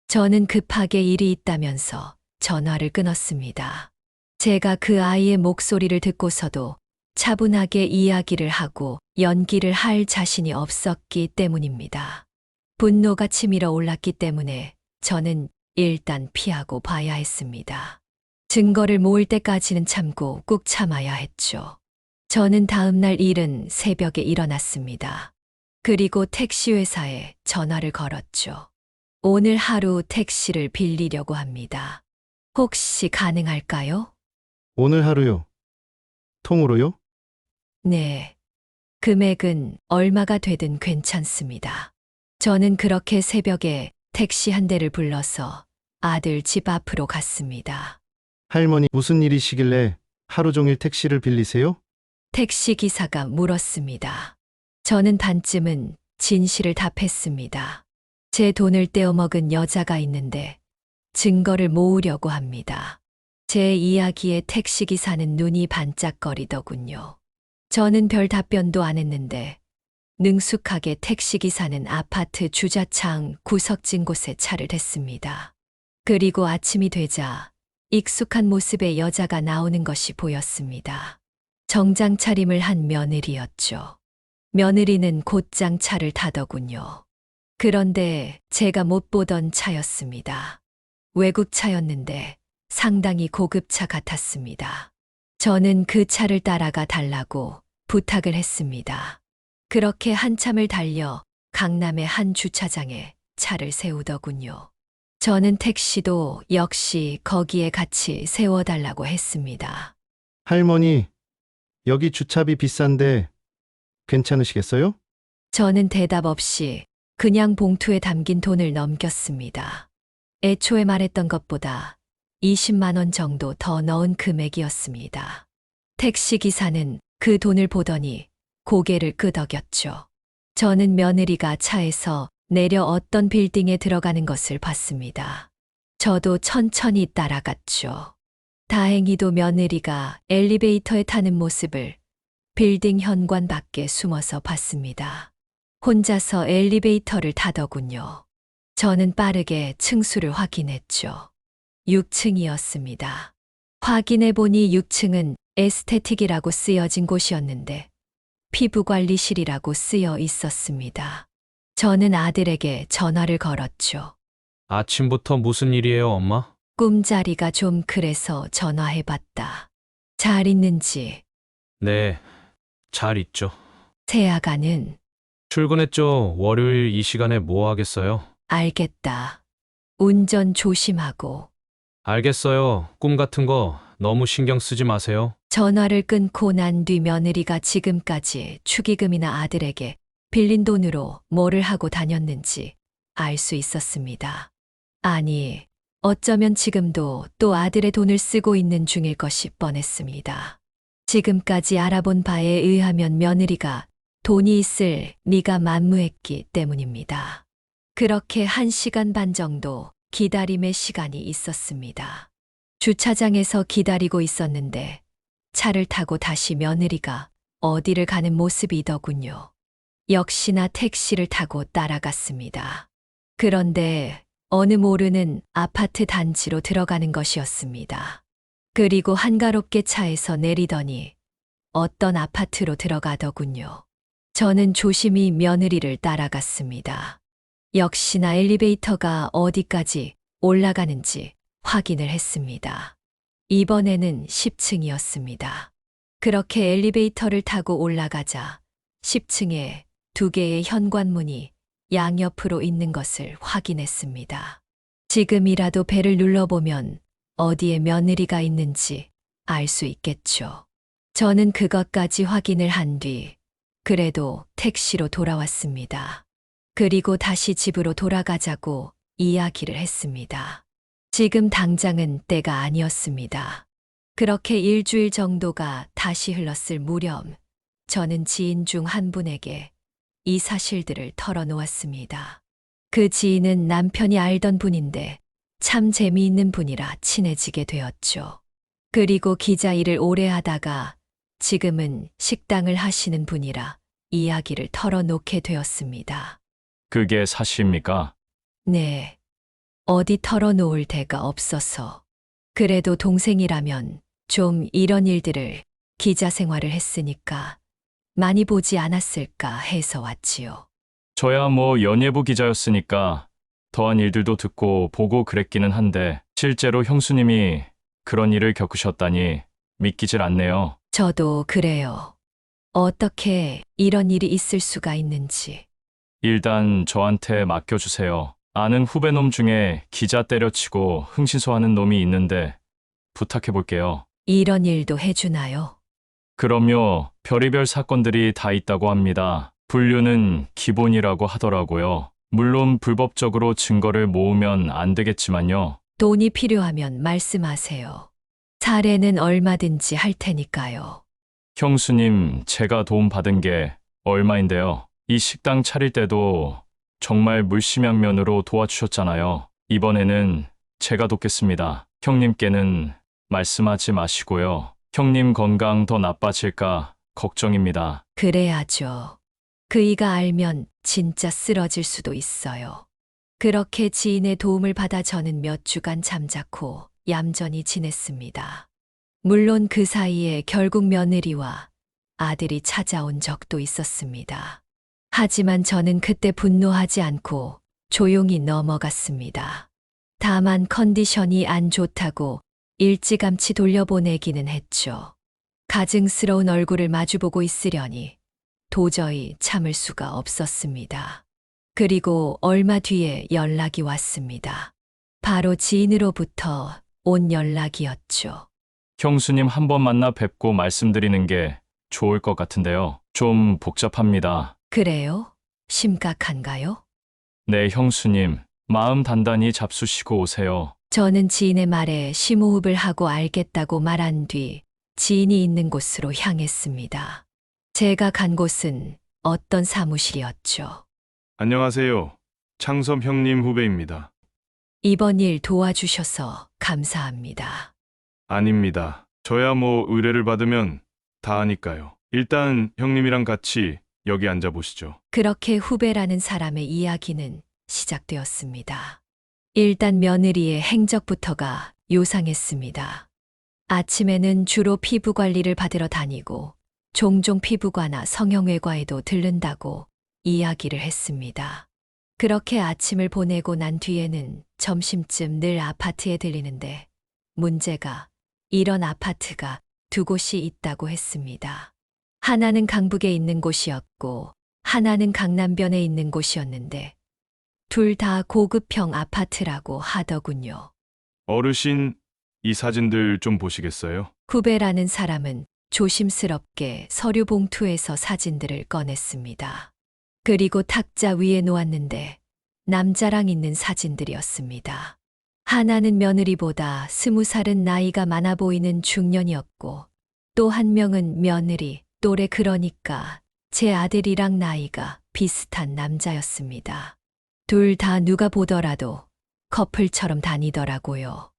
저는 급하게 일이 있다면서 전화를 끊었습니다. 제가 그 아이의 목소리를 듣고서도 차분하게 이야기를 하고 연기를 할 자신이 없었기 때문입니다. 분노가 치밀어 올랐기 때문에 저는 일단 피하고 봐야 했습니다. 증거를 모을 때까지는 참고 꾹 참아야 했죠. 저는 다음 날 이른 새벽에 일어났습니다. 그리고 택시회사에 전화를 걸었죠. 오늘 하루 택시를 빌리려고 합니다. 혹시 가능할까요? 오늘 하루요. 통으로요? 네. 금액은 얼마가 되든 괜찮습니다. 저는 그렇게 새벽에 택시 한 대를 불러서 아들 집 앞으로 갔습니다. 할머니 무슨 일이시길래 하루 종일 택시를 빌리세요? 택시 기사가 물었습니다. 저는 반쯤은 진실을 답했습니다. 제 돈을 떼어먹은 여자가 있는데 증거를 모으려고 합니다. 제 이야기에 택시기사는 눈이 반짝거리더군요. 저는 별 답변도 안 했는데 능숙하게 택시기사는 아파트 주차장 구석진 곳에 차를 댔습니다. 그리고 아침이 되자 익숙한 모습의 여자가 나오는 것이 보였습니다. 정장 차림을 한 며느리였죠. 며느리는 곧장 차를 타더군요. 그런데 제가 못 보던 차였습니다. 외국 차였는데 상당히 고급차 같았습니다. 저는 그 차를 따라가 달라고 부탁을 했습니다. 그렇게 한참을 달려 강남의 한 주차장에 차를 세우더군요. 저는 택시도 역시 거기에 같이 세워달라고 했습니다. 할머니, 여기 주차비 비싼데 괜찮으시겠어요? 저는 대답 없이 그냥 봉투에 담긴 돈을 넘겼습니다. 애초에 말했던 것보다 20만 원 정도 더 넣은 금액이었습니다. 택시기사는 그 돈을 보더니 고개를 끄덕였죠. 저는 며느리가 차에서 내려 어떤 빌딩에 들어가는 것을 봤습니다. 저도 천천히 따라갔죠. 다행히도 며느리가 엘리베이터에 타는 모습을 빌딩 현관 밖에 숨어서 봤습니다. 혼자서 엘리베이터를 타더군요. 저는 빠르게 층수를 확인했죠. 6층이었습니다. 확인해 보니 6층은 에스테틱이라고 쓰여진 곳이었는데 피부관리실이라고 쓰여 있었습니다. 저는 아들에게 전화를 걸었죠. 아침부터 무슨 일이에요, 엄마? 꿈자리가 좀 그래서 전화해봤다. 잘 있는지. 네, 잘 있죠. 새아가는 출근했죠. 월요일 이 시간에 뭐 하겠어요? 알겠다. 운전 조심하고. 알겠어요. 꿈 같은 거 너무 신경 쓰지 마세요. 전화를 끊고 난 뒤 며느리가 지금까지 축의금이나 아들에게 빌린 돈으로 뭐를 하고 다녔는지 알 수 있었습니다. 아니, 어쩌면 지금도 또 아들의 돈을 쓰고 있는 중일 것이 뻔했습니다. 지금까지 알아본 바에 의하면 며느리가 돈이 있을 리가 만무했기 때문입니다. 그렇게 1시간 반 정도 기다림의 시간이 있었습니다. 주차장에서 기다리고 있었는데 차를 타고 다시 며느리가 어디를 가는 모습이더군요. 역시나 택시를 타고 따라갔습니다. 그런데 어느 모르는 아파트 단지로 들어가는 것이었습니다. 그리고 한가롭게 차에서 내리더니 어떤 아파트로 들어가더군요. 저는 조심히 며느리를 따라갔습니다. 역시나 엘리베이터가 어디까지 올라가는지 확인을 했습니다. 이번에는 10층이었습니다. 그렇게 엘리베이터를 타고 올라가자 10층에 2개의 현관문이 양옆으로 있는 것을 확인했습니다. 지금이라도 벨을 눌러보면 어디에 며느리가 있는지 알 수 있겠죠. 저는 그것까지 확인을 한 뒤 그래도 택시로 돌아왔습니다. 그리고 다시 집으로 돌아가자고 이야기를 했습니다. 지금 당장은 때가 아니었습니다. 그렇게 일주일 정도가 다시 흘렀을 무렵 저는 지인 중 한 분에게 이 사실들을 털어놓았습니다. 그 지인은 남편이 알던 분인데 참 재미있는 분이라 친해지게 되었죠. 그리고 기자 일을 오래 하다가 지금은 식당을 하시는 분이라 이야기를 털어놓게 되었습니다. 그게 사실입니까? 네. 어디 털어놓을 데가 없어서. 그래도 동생이라면 좀 이런 일들을 기자 생활을 했으니까 많이 보지 않았을까 해서 왔지요. 저야 뭐 연예부 기자였으니까 더한 일들도 듣고 보고 그랬기는 한데 실제로 형수님이 그런 일을 겪으셨다니 믿기질 않네요. 저도 그래요. 어떻게 이런 일이 있을 수가 있는지. 일단 저한테 맡겨주세요. 아는 후배놈 중에 기자 때려치고 흥신소하는 놈이 있는데 부탁해볼게요. 이런 일도 해주나요? 그럼요. 별의별 사건들이 다 있다고 합니다. 분류는 기본이라고 하더라고요. 물론 불법적으로 증거를 모으면 안 되겠지만요. 돈이 필요하면 말씀하세요. 사례는 얼마든지 할 테니까요. 형수님, 제가 도움 받은 게 얼마인데요. 이 식당 차릴 때도 정말 물심양면으로 도와주셨잖아요. 이번에는 제가 돕겠습니다. 형님께는 말씀하지 마시고요. 형님 건강 더 나빠질까 걱정입니다. 그래야죠. 그이가 알면 진짜 쓰러질 수도 있어요. 그렇게 지인의 도움을 받아 저는 몇 주간 잠자코 얌전히 지냈습니다. 물론 그 사이에 결국 며느리와 아들이 찾아온 적도 있었습니다. 하지만 저는 그때 분노하지 않고 조용히 넘어갔습니다. 다만 컨디션이 안 좋다고 일찌감치 돌려보내기는 했죠. 가증스러운 얼굴을 마주보고 있으려니 도저히 참을 수가 없었습니다. 그리고 얼마 뒤에 연락이 왔습니다. 바로 지인으로부터 온 연락이었죠. 형수님 한번 만나 뵙고 말씀드리는 게 좋을 것 같은데요. 좀 복잡합니다. 그래요? 심각한가요? 네, 형수님. 마음 단단히 잡수시고 오세요. 저는 지인의 말에 심호흡을 하고 알겠다고 말한 뒤 지인이 있는 곳으로 향했습니다. 제가 간 곳은 어떤 사무실이었죠. 안녕하세요. 창섭 형님 후배입니다. 이번 일 도와주셔서 감사합니다. 아닙니다. 저야 뭐 의뢰를 받으면 다 하니까요. 일단 형님이랑 같이 여기 앉아보시죠. 그렇게 후배라는 사람의 이야기는 시작되었습니다. 일단 며느리의 행적부터가 요상했습니다. 아침에는 주로 피부 관리를 받으러 다니고 종종 피부과나 성형외과에도 들른다고 이야기를 했습니다. 그렇게 아침을 보내고 난 뒤에는 점심쯤 늘 아파트에 들리는데 문제가 이런 아파트가 두 곳이 있다고 했습니다. 하나는 강북에 있는 곳이었고 하나는 강남변에 있는 곳이었는데 둘 다 고급형 아파트라고 하더군요. 어르신, 이 사진들 좀 보시겠어요? 후배라는 사람은 조심스럽게 서류 봉투에서 사진들을 꺼냈습니다. 그리고 탁자 위에 놓았는데 남자랑 있는 사진들이었습니다. 하나는 며느리보다 20살은 나이가 많아 보이는 중년이었고 또 한 명은 며느리 또래, 그러니까 제 아들이랑 나이가 비슷한 남자였습니다. 둘 다 누가 보더라도 커플처럼 다니더라고요.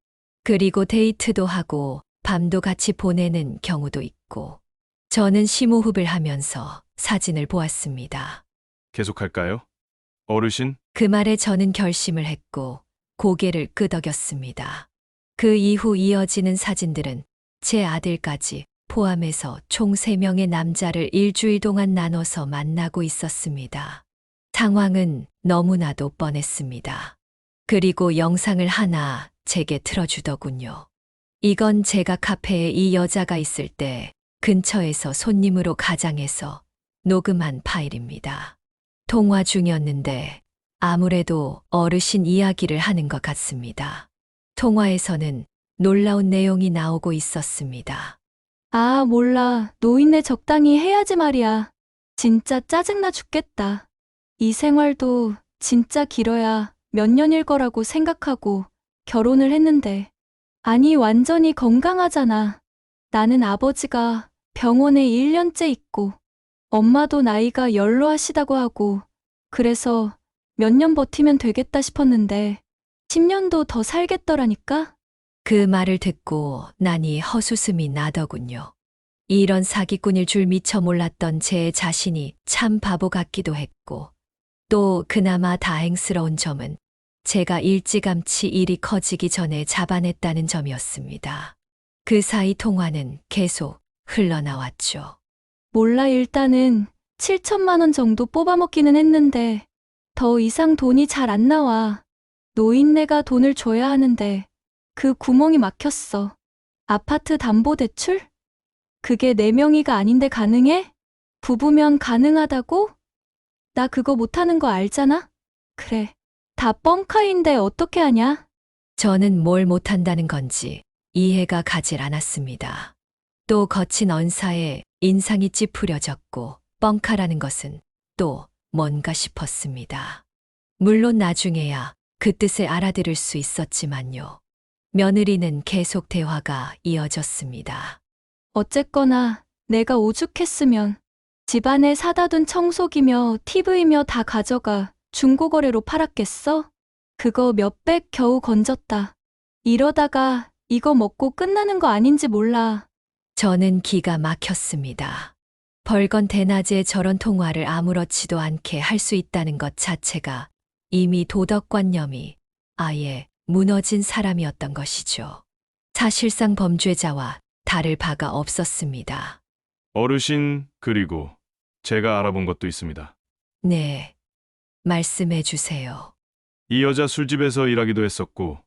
그리고 데이트도 하고 밤도 같이 보내는 경우도 있고. 저는 심호흡을 하면서 사진을 보았습니다. 계속할까요? 어르신, 그 말에 저는 결심을 했고 고개를 끄덕였습니다. 그 이후 이어지는 사진들은 제 아들까지 포함해서 총 3명의 남자를 일주일 동안 나눠서 만나고 있었습니다. 상황은 너무나도 뻔했습니다. 그리고 영상을 하나 제게 틀어주더군요. 이건 제가 카페에 이 여자가 있을 때 근처에서 손님으로 가장해서 녹음한 파일입니다. 통화 중이었는데 아무래도 어르신 이야기를 하는 것 같습니다. 통화에서는 놀라운 내용이 나오고 있었습니다. 아, 몰라. 노인네 적당히 해야지 말이야. 진짜 짜증나 죽겠다. 이 생활도 진짜 길어야 몇 년일 거라고 생각하고 결혼을 했는데. 아니, 완전히 건강하잖아. 나는 아버지가 병원에 1년째 있고 엄마도 나이가 연로하시다고 하고 그래서 몇 년 버티면 되겠다 싶었는데 10년도 더 살겠더라니까? 그 말을 듣고 나니 헛웃음이 나더군요. 이런 사기꾼일 줄 미처 몰랐던 제 자신이 참 바보 같기도 했고 또 그나마 다행스러운 점은 제가 일찌감치 일이 커지기 전에 잡아냈다는 점이었습니다. 그 사이 통화는 계속 흘러나왔죠. 몰라, 일단은 7천만 원 정도 뽑아먹기는 했는데 더 이상 돈이 잘 안 나와. 노인네가 돈을 줘야 하는데 그 구멍이 막혔어. 아파트 담보대출? 그게 4명이가 아닌데 가능해? 부부면 가능하다고? 나 그거 못하는 거 알잖아? 그래. 다 뻥카인데 어떻게 하냐? 저는 뭘 못한다는 건지 이해가 가질 않았습니다. 또 거친 언사에 인상이 찌푸려졌고 뻥카라는 것은 또 뭔가 싶었습니다. 물론 나중에야 그 뜻을 알아들을 수 있었지만요. 며느리는 계속 대화가 이어졌습니다. 어쨌거나 내가 오죽했으면 집안에 사다 둔 청소기며 TV며 다 가져가 중고거래로 팔았겠어? 그거 몇백 겨우 건졌다. 이러다가 이거 먹고 끝나는 거 아닌지 몰라. 저는 기가 막혔습니다. 벌건 대낮에 저런 통화를 아무렇지도 않게 할 수 있다는 것 자체가 이미 도덕관념이 아예 무너진 사람이었던 것이죠. 사실상 범죄자와 다를 바가 없었습니다. 어르신, 그리고 제가 알아본 것도 있습니다. 네, 말씀해 주세요. 이 여자 술집에서 일하기도 했었고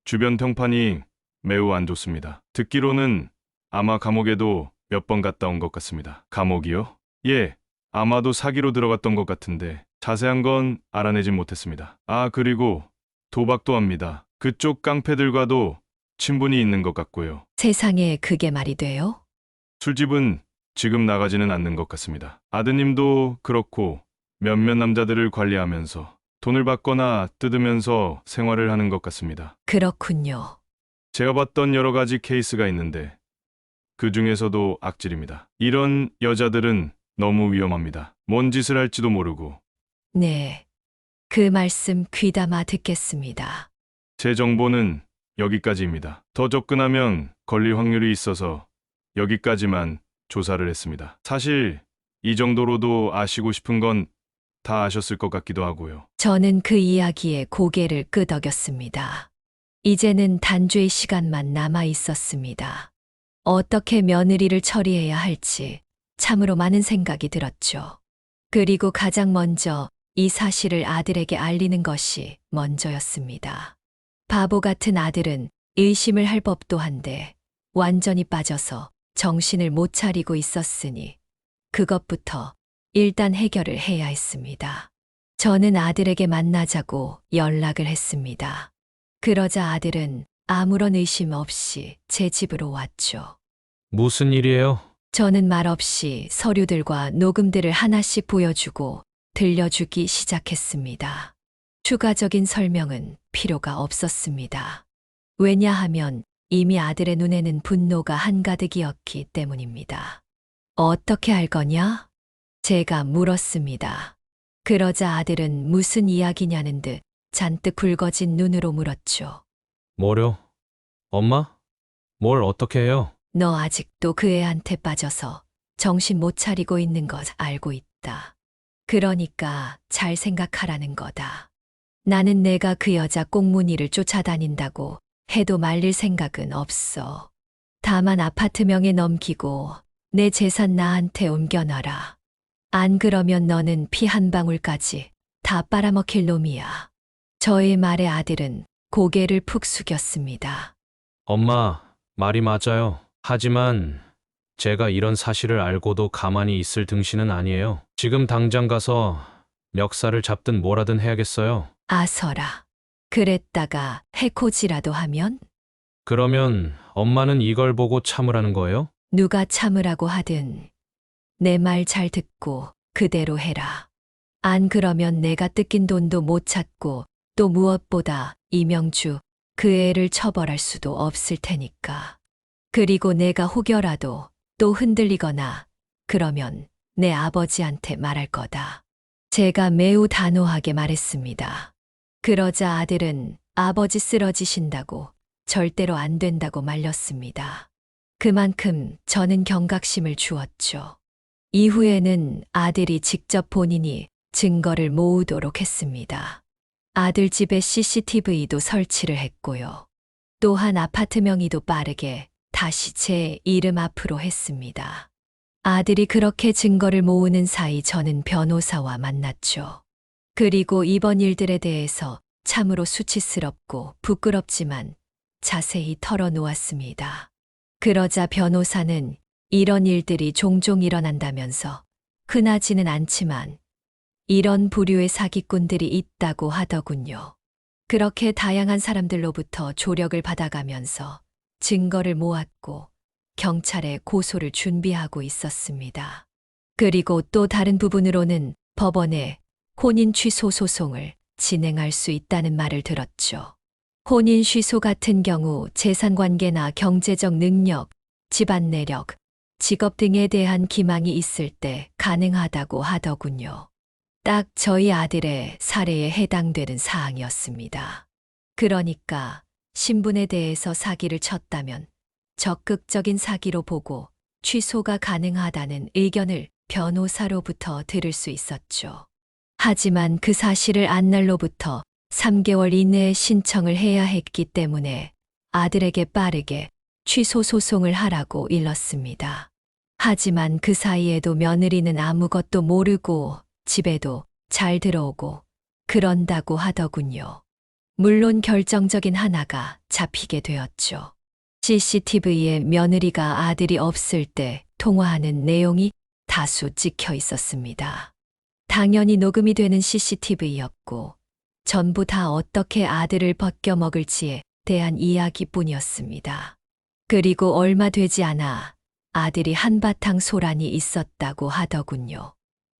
주변 평판이 매우 안 좋습니다. 듣기로는 아마 감옥에도 몇 번 갔다 온 것 같습니다. 감옥이요? 예, 아마도 사기로 들어갔던 것 같은데 자세한 건 알아내진 못했습니다. 아, 그리고 도박도 합니다. 그쪽 깡패들과도 친분이 있는 것 같고요. 세상에 그게 말이 돼요? 술집은 지금 나가지는 않는 것 같습니다. 아드님도 그렇고 몇몇 남자들을 관리하면서 돈을 받거나 뜯으면서 생활을 하는 것 같습니다. 그렇군요. 제가 봤던 여러 가지 케이스가 있는데 그 중에서도 악질입니다. 이런 여자들은 너무 위험합니다. 뭔 짓을 할지도 모르고. 네, 그 말씀 귀담아 듣겠습니다. 제 정보는 여기까지입니다. 더 접근하면 걸릴 확률이 있어서 여기까지만 조사를 했습니다. 사실 이 정도로도 아시고 싶은 건 다 아셨을 것 같기도 하고요. 저는 그 이야기에 고개를 끄덕였습니다. 이제는 단죄의 시간만 남아 있었습니다. 어떻게 며느리를 처리해야 할지 참으로 많은 생각이 들었죠. 그리고 가장 먼저 이 사실을 아들에게 알리는 것이 먼저였습니다. 바보 같은 아들은 의심을 할 법도 한데 완전히 빠져서 정신을 못 차리고 있었으니 그것부터 일단 해결을 해야 했습니다. 저는 아들에게 만나자고 연락을 했습니다. 그러자 아들은 아무런 의심 없이 제 집으로 왔죠. 무슨 일이에요? 저는 말없이 서류들과 녹음들을 하나씩 보여주고 들려주기 시작했습니다. 추가적인 설명은 필요가 없었습니다. 왜냐하면 이미 아들의 눈에는 분노가 한가득이었기 때문입니다. 어떻게 할 거냐? 제가 물었습니다. 그러자 아들은 무슨 이야기냐는 듯 잔뜩 붉어진 눈으로 물었죠. 뭐려? 엄마? 뭘 어떻게 해요? 너 아직도 그 애한테 빠져서 정신 못 차리고 있는 것 알고 있다. 그러니까 잘 생각하라는 거다. 나는 내가 그 여자 꽁무니를 쫓아다닌다고 해도 말릴 생각은 없어. 다만 아파트 명에 넘기고 내 재산 나한테 옮겨놔라. 안 그러면 너는 피 한 방울까지 다 빨아먹힐 놈이야. 저의 말에 아들은 고개를 푹 숙였습니다. 엄마, 말이 맞아요. 하지만 제가 이런 사실을 알고도 가만히 있을 등신은 아니에요. 지금 당장 가서 멱살을 잡든 뭐라든 해야겠어요. 아서라. 그랬다가 해코지라도 하면? 그러면 엄마는 이걸 보고 참으라는 거예요? 누가 참으라고 하든 내 말 잘 듣고 그대로 해라. 안 그러면 내가 뜯긴 돈도 못 찾고 또 무엇보다 이명주 그 애를 처벌할 수도 없을 테니까. 그리고 내가 혹여라도 또 흔들리거나 그러면 내 아버지한테 말할 거다. 제가 매우 단호하게 말했습니다. 그러자 아들은 아버지 쓰러지신다고 절대로 안 된다고 말렸습니다. 그만큼 저는 경각심을 주었죠. 이후에는 아들이 직접 본인이 증거를 모으도록 했습니다. 아들 집에 CCTV도 설치를 했고요. 또한 아파트 명의도 빠르게 다시 제 이름 앞으로 했습니다. 아들이 그렇게 증거를 모으는 사이 저는 변호사와 만났죠. 그리고 이번 일들에 대해서 참으로 수치스럽고 부끄럽지만 자세히 털어놓았습니다. 그러자 변호사는 이런 일들이 종종 일어난다면서 흔하지는 않지만 이런 부류의 사기꾼들이 있다고 하더군요. 그렇게 다양한 사람들로부터 조력을 받아가면서 증거를 모았고 경찰에 고소를 준비하고 있었습니다. 그리고 또 다른 부분으로는 법원에 혼인 취소 소송을 진행할 수 있다는 말을 들었죠. 혼인 취소 같은 경우 재산관계나 경제적 능력, 집안 내력, 직업 등에 대한 기망이 있을 때 가능하다고 하더군요. 딱 저희 아들의 사례에 해당되는 사항이었습니다. 그러니까 신분에 대해서 사기를 쳤다면 적극적인 사기로 보고 취소가 가능하다는 의견을 변호사로부터 들을 수 있었죠. 하지만 그 사실을 안 날로부터 3개월 이내에 신청을 해야 했기 때문에 아들에게 빠르게 취소 소송을 하라고 일렀습니다. 하지만 그 사이에도 며느리는 아무것도 모르고 집에도 잘 들어오고 그런다고 하더군요. 물론 결정적인 하나가 잡히게 되었죠. CCTV에 며느리가 아들이 없을 때 통화하는 내용이 다수 찍혀 있었습니다. 당연히 녹음이 되는 CCTV였고 전부 다 어떻게 아들을 벗겨먹을지에 대한 이야기뿐이었습니다. 그리고 얼마 되지 않아 아들이 한바탕 소란이 있었다고 하더군요.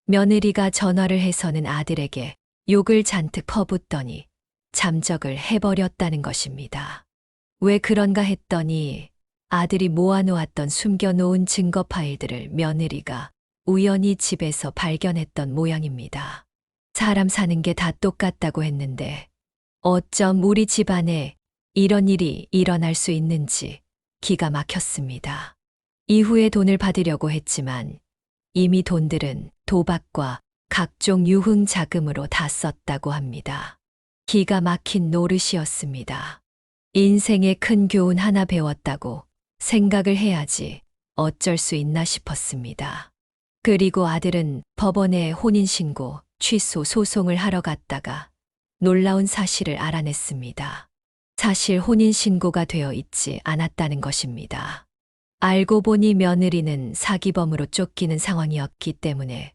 며느리가 전화를 해서는 아들에게 욕을 잔뜩 퍼붓더니 잠적을 해버렸다는 것입니다. 왜 그런가 했더니 아들이 모아놓았던 숨겨놓은 증거 파일들을 며느리가 우연히 집에서 발견했던 모양입니다. 사람 사는 게 다 똑같다고 했는데 어쩜 우리 집안에 이런 일이 일어날 수 있는지 기가 막혔습니다. 이후에 돈을 받으려고 했지만 이미 돈들은 도박과 각종 유흥 자금으로 다 썼다고 합니다. 기가 막힌 노릇이었습니다. 인생의 큰 교훈 하나 배웠다고 생각을 해야지 어쩔 수 있나 싶었습니다. 그리고 아들은 법원에 혼인신고, 취소 소송을 하러 갔다가 놀라운 사실을 알아냈습니다. 사실 혼인신고가 되어 있지 않았다는 것입니다. 알고 보니 며느리는 사기범으로 쫓기는 상황이었기 때문에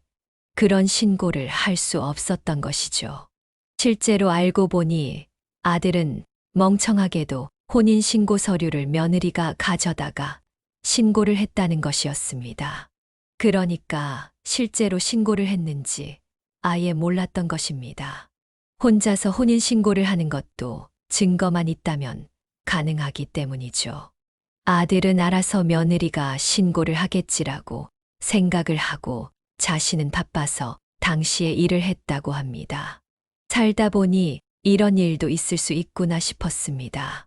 그런 신고를 할 수 없었던 것이죠. 실제로 알고 보니 아들은 멍청하게도 혼인신고 서류를 며느리가 가져다가 신고를 했다는 것이었습니다. 그러니까 실제로 신고를 했는지 아예 몰랐던 것입니다. 혼자서 혼인신고를 하는 것도 증거만 있다면 가능하기 때문이죠. 아들은 알아서 며느리가 신고를 하겠지라고 생각을 하고 자신은 바빠서 당시에 일을 했다고 합니다. 살다 보니 이런 일도 있을 수 있구나 싶었습니다.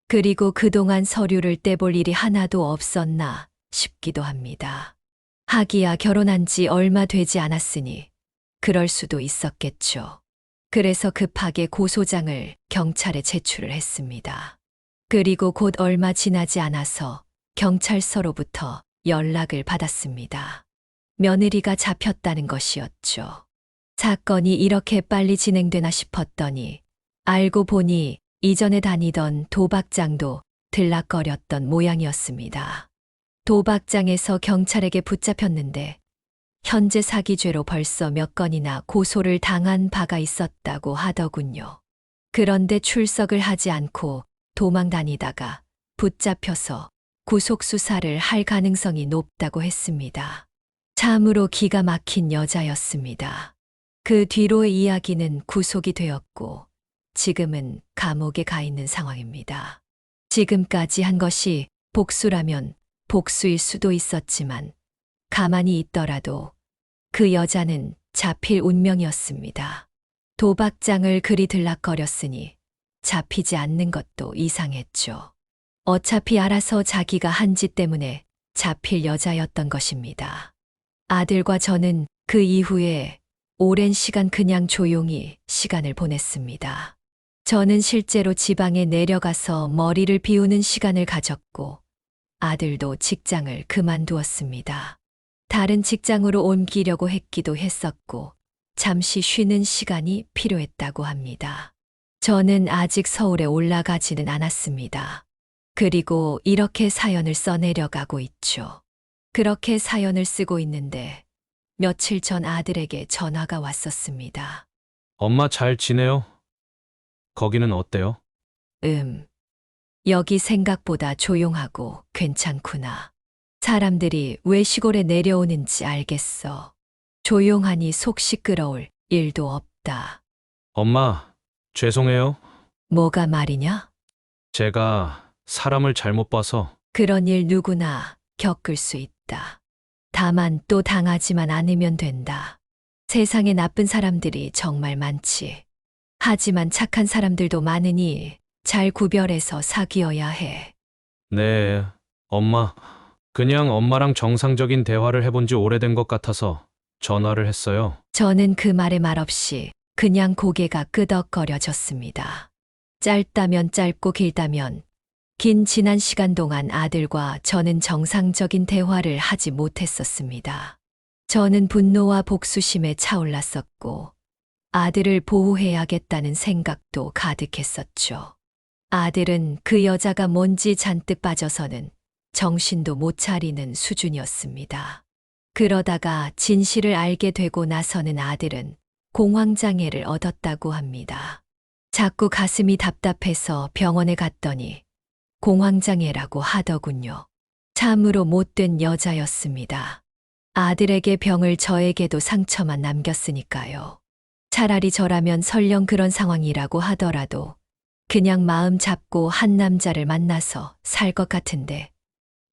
그리고 그동안 서류를 떼볼 일이 하나도 없었나 싶기도 합니다. 하기야 결혼한 지 얼마 되지 않았으니 그럴 수도 있었겠죠. 그래서 급하게 고소장을 경찰에 제출을 했습니다. 그리고 곧 얼마 지나지 않아서 경찰서로부터 연락을 받았습니다. 며느리가 잡혔다는 것이었죠. 사건이 이렇게 빨리 진행되나 싶었더니 알고 보니 이전에 다니던 도박장도 들락거렸던 모양이었습니다. 도박장에서 경찰에게 붙잡혔는데 현재 사기죄로 벌써 몇 건이나 고소를 당한 바가 있었다고 하더군요. 그런데 출석을 하지 않고 도망 다니다가 붙잡혀서 구속수사를 할 가능성이 높다고 했습니다. 참으로 기가 막힌 여자였습니다. 그 뒤로의 이야기는 구속이 되었고 지금은 감옥에 가 있는 상황입니다. 지금까지 한 것이 복수라면 복수일 수도 있었지만 가만히 있더라도 그 여자는 잡힐 운명이었습니다. 도박장을 그리 들락거렸으니 잡히지 않는 것도 이상했죠. 어차피 알아서 자기가 한 짓 때문에 잡힐 여자였던 것입니다. 아들과 저는 그 이후에 오랜 시간 그냥 조용히 시간을 보냈습니다. 저는 실제로 지방에 내려가서 머리를 비우는 시간을 가졌고 아들도 직장을 그만두었습니다. 다른 직장으로 옮기려고 했기도 했었고 잠시 쉬는 시간이 필요했다고 합니다. 저는 아직 서울에 올라가지는 않았습니다. 그리고 이렇게 사연을 써내려가고 있죠. 그렇게 사연을 쓰고 있는데 며칠 전 아들에게 전화가 왔었습니다. 엄마 잘 지내요? 거기는 어때요? 여기 생각보다 조용하고 괜찮구나. 사람들이 왜 시골에 내려오는지 알겠어. 조용하니 속 시끄러울 일도 없다. 엄마, 죄송해요. 뭐가 말이냐? 제가 사람을 잘못 봐서. 그런 일 누구나 겪을 수 있다. 다만 또 당하지만 않으면 된다. 세상에 나쁜 사람들이 정말 많지. 하지만 착한 사람들도 많으니 잘 구별해서 사귀어야 해. 네, 엄마. 그냥 엄마랑 정상적인 대화를 해본 지 오래된 것 같아서 전화를 했어요. 저는 그 말에 말없이 그냥 고개가 끄덕거려졌습니다. 짧다면 짧고 길다면 긴 지난 시간 동안 아들과 저는 정상적인 대화를 하지 못했었습니다. 저는 분노와 복수심에 차올랐었고 아들을 보호해야겠다는 생각도 가득했었죠. 아들은 그 여자가 뭔지 잔뜩 빠져서는 정신도 못 차리는 수준이었습니다. 그러다가 진실을 알게 되고 나서는 아들은 공황장애를 얻었다고 합니다. 자꾸 가슴이 답답해서 병원에 갔더니 공황장애라고 하더군요. 참으로 못된 여자였습니다. 아들에게 병을 저에게도 상처만 남겼으니까요. 차라리 저라면 설령 그런 상황이라고 하더라도 그냥 마음 잡고 한 남자를 만나서 살 것 같은데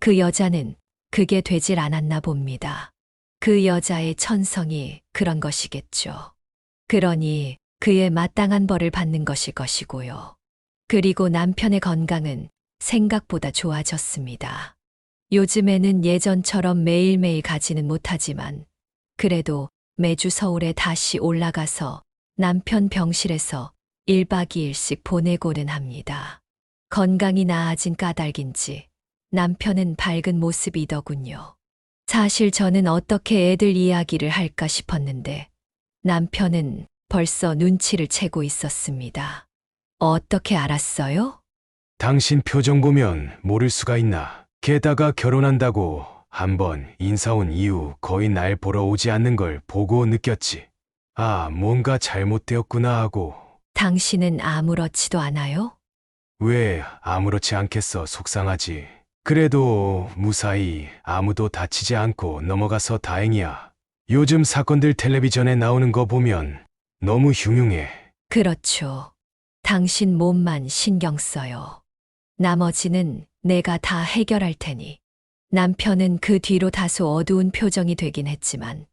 그 여자는 그게 되질 않았나 봅니다. 그 여자의 천성이 그런 것이겠죠. 그러니 그에 마땅한 벌을 받는 것일 것이고요. 그리고 남편의 건강은 생각보다 좋아졌습니다. 요즘에는 예전처럼 매일매일 가지는 못하지만 그래도 매주 서울에 다시 올라가서 남편 병실에서 1박 2일씩 보내고는 합니다. 건강이 나아진 까닭인지 남편은 밝은 모습이더군요. 사실 저는 어떻게 애들 이야기를 할까 싶었는데 남편은 벌써 눈치를 채고 있었습니다. 어떻게 알았어요? 당신 표정 보면 모를 수가 있나. 게다가 결혼한다고 한번 인사 온 이후 거의 날 보러 오지 않는 걸 보고 느꼈지. 아, 뭔가 잘못되었구나 하고. 당신은 아무렇지도 않아요? 왜 아무렇지 않겠어, 속상하지. 그래도 무사히 아무도 다치지 않고 넘어가서 다행이야. 요즘 사건들 텔레비전에 나오는 거 보면 너무 흉흉해. 그렇죠. 당신 몸만 신경 써요. 나머지는 내가 다 해결할 테니. 남편은 그 뒤로 다소 어두운 표정이 되긴 했지만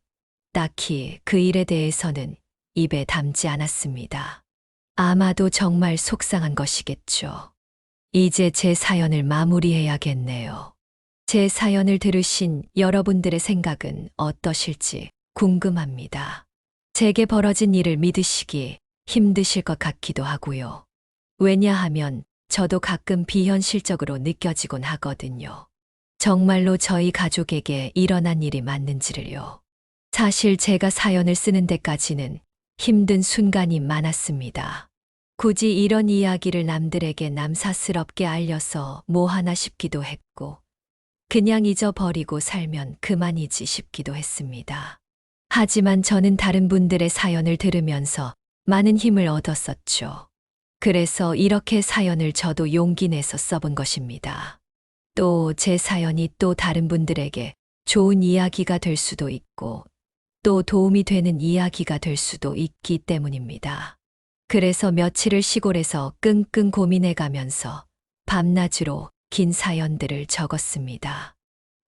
딱히 그 일에 대해서는 입에 담지 않았습니다. 아마도 정말 속상한 것이겠죠. 이제 제 사연을 마무리해야겠네요. 제 사연을 들으신 여러분들의 생각은 어떠실지 궁금합니다. 제게 벌어진 일을 믿으시기 힘드실 것 같기도 하고요. 왜냐하면 저도 가끔 비현실적으로 느껴지곤 하거든요. 정말로 저희 가족에게 일어난 일이 맞는지를요. 사실 제가 사연을 쓰는 데까지는 힘든 순간이 많았습니다. 굳이 이런 이야기를 남들에게 남사스럽게 알려서 뭐 하나 싶기도 했고, 그냥 잊어버리고 살면 그만이지 싶기도 했습니다. 하지만 저는 다른 분들의 사연을 들으면서 많은 힘을 얻었었죠. 그래서 이렇게 사연을 저도 용기 내서 써본 것입니다. 또 제 사연이 또 다른 분들에게 좋은 이야기가 될 수도 있고, 또 도움이 되는 이야기가 될 수도 있기 때문입니다. 그래서 며칠을 시골에서 끙끙 고민해 가면서 밤낮으로 긴 사연들을 적었습니다.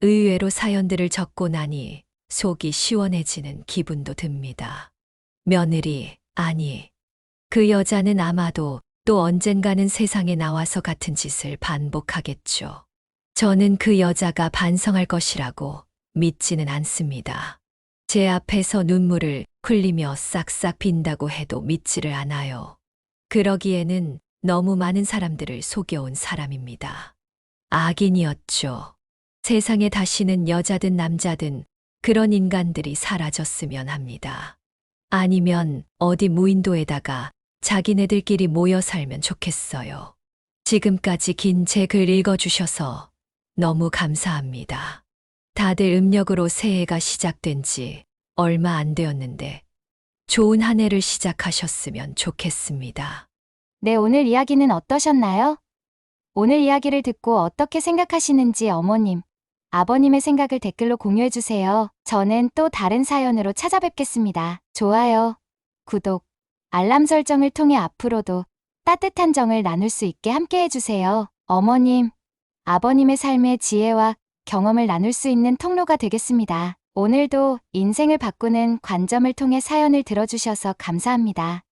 의외로 사연들을 적고 나니 속이 시원해지는 기분도 듭니다. 며느리, 아니, 그 여자는 아마도 또 언젠가는 세상에 나와서 같은 짓을 반복하겠죠. 저는 그 여자가 반성할 것이라고 믿지는 않습니다. 제 앞에서 눈물을 흘리며 싹싹 빈다고 해도 믿지를 않아요. 그러기에는 너무 많은 사람들을 속여온 사람입니다. 악인이었죠. 세상에 다시는 여자든 남자든 그런 인간들이 사라졌으면 합니다. 아니면 어디 무인도에다가 자기네들끼리 모여 살면 좋겠어요. 지금까지 긴 제 글 읽어주셔서 너무 감사합니다. 다들 음력으로 새해가 시작된 지 얼마 안 되었는데 좋은 한 해를 시작하셨으면 좋겠습니다. 네, 오늘 이야기는 어떠셨나요? 오늘 이야기를 듣고 어떻게 생각하시는지 어머님, 아버님의 생각을 댓글로 공유해주세요. 저는 또 다른 사연으로 찾아뵙겠습니다. 좋아요, 구독, 알람 설정을 통해 앞으로도 따뜻한 정을 나눌 수 있게 함께 해주세요. 어머님, 아버님의 삶의 지혜와 경험을 나눌 수 있는 통로가 되겠습니다. 오늘도 인생을 바꾸는 관점을 통해 사연을 들어주셔서 감사합니다.